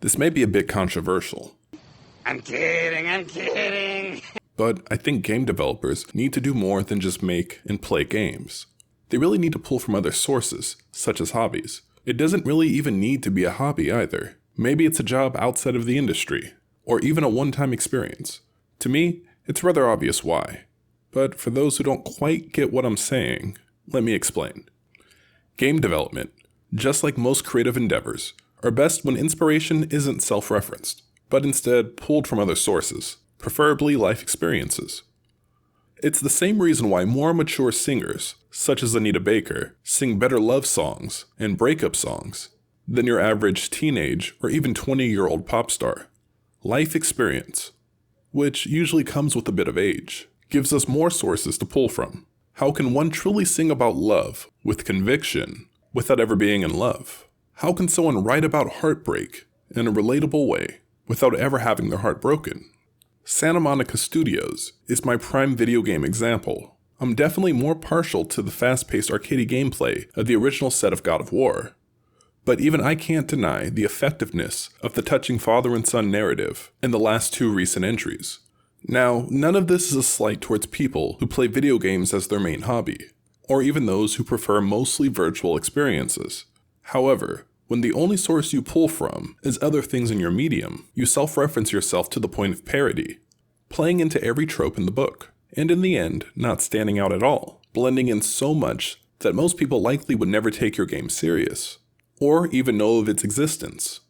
This may be a bit controversial. I'm kidding. But I think game developers need to do more than just make and play games. They really need to pull from other sources, such as hobbies. It doesn't really even need to be a hobby either. Maybe it's a job outside of the industry, or even a one-time experience. To me, it's rather obvious why. But for those who don't quite get what I'm saying, let me explain. Game development, just like most creative endeavors, are best when inspiration isn't self-referenced, but instead pulled from other sources, preferably life experiences. It's the same reason why more mature singers, such as Anita Baker, sing better love songs and breakup songs than your average teenage or even 20-year-old pop star. Life experience, which usually comes with a bit of age, gives us more sources to pull from. How can one truly sing about love with conviction without ever being in love? How can someone write about heartbreak in a relatable way without ever having their heart broken? Santa Monica Studios is my prime video game example. I'm definitely more partial to the fast-paced arcadey gameplay of the original set of God of War. But even I can't deny the effectiveness of the touching father and son narrative in the last two recent entries. Now, none of this is a slight towards people who play video games as their main hobby, or even those who prefer mostly virtual experiences. However, when the only source you pull from is other things in your medium, you self-reference yourself to the point of parody, playing into every trope in the book, and in the end, not standing out at all, blending in so much that most people likely would never take your game serious, or even know of its existence.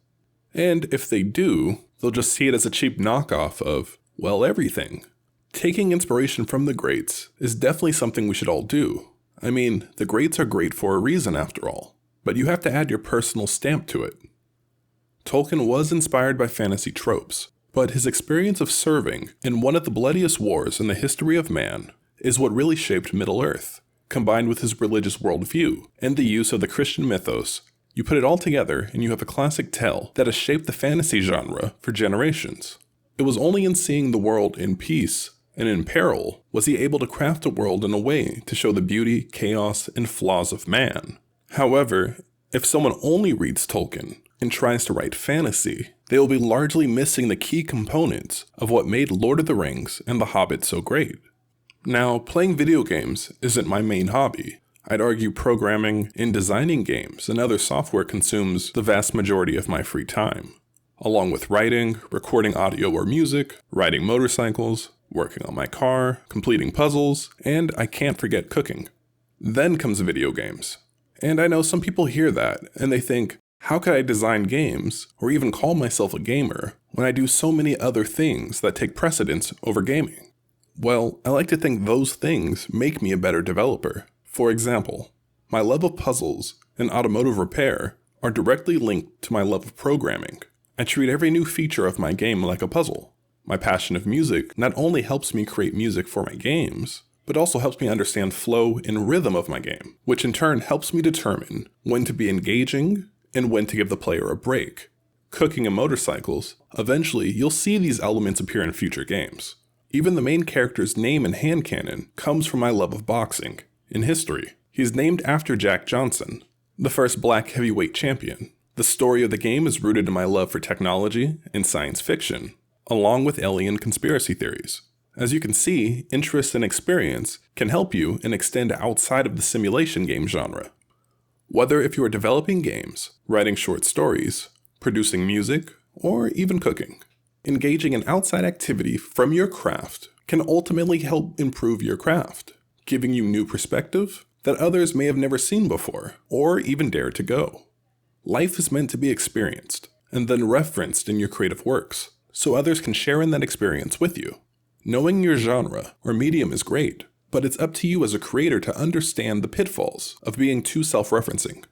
And if they do, they'll just see it as a cheap knockoff of, well, everything. Taking inspiration from the greats is definitely something we should all do. I mean, the greats are great for a reason after all, but you have to add your personal stamp to it. Tolkien was inspired by fantasy tropes, but his experience of serving in one of the bloodiest wars in the history of man is what really shaped Middle-earth, combined with his religious worldview and the use of the Christian mythos. You put it all together and you have a classic tale that has shaped the fantasy genre for generations. It was only in seeing the world in peace and in peril was he able to craft a world in a way to show the beauty, chaos, and flaws of man. However, if someone only reads Tolkien and tries to write fantasy, they will be largely missing the key components of what made Lord of the Rings and The Hobbit so great. Now, playing video games isn't my main hobby. I'd argue programming and designing games and other software consumes the vast majority of my free time, along with writing, recording audio or music, riding motorcycles, working on my car, completing puzzles, and I can't forget cooking. Then comes video games. And I know some people hear that and they think, how could I design games or even call myself a gamer when I do so many other things that take precedence over gaming? Well, I like to think those things make me a better developer. For example, my love of puzzles and automotive repair are directly linked to my love of programming. I treat every new feature of my game like a puzzle. My passion of music not only helps me create music for my games, but also helps me understand flow and rhythm of my game, which in turn helps me determine when to be engaging and when to give the player a break. Cooking and motorcycles, eventually you'll see these elements appear in future games. Even the main character's name in hand canon comes from my love of boxing. In history, he's named after Jack Johnson, the first black heavyweight champion. The story of the game is rooted in my love for technology and science fiction, along with alien conspiracy theories. As you can see, interest and experience can help you and extend outside of the simulation game genre. Whether if you are developing games, writing short stories, producing music, or even cooking, engaging in outside activity from your craft can ultimately help improve your craft, giving you new perspective that others may have never seen before, or even dared to go. Life is meant to be experienced, and then referenced in your creative works, so others can share in that experience with you. Knowing your genre or medium is great, but it's up to you as a creator to understand the pitfalls of being too self-referencing,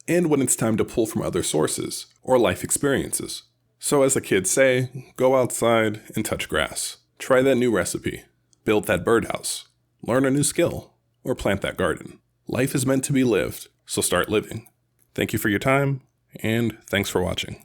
and when it's time to pull from other sources or life experiences. So as the kids say, go outside and touch grass. Try that new recipe, build that birdhouse, learn a new skill, or plant that garden. Life is meant to be lived, so start living. Thank you for your time, and thanks for watching.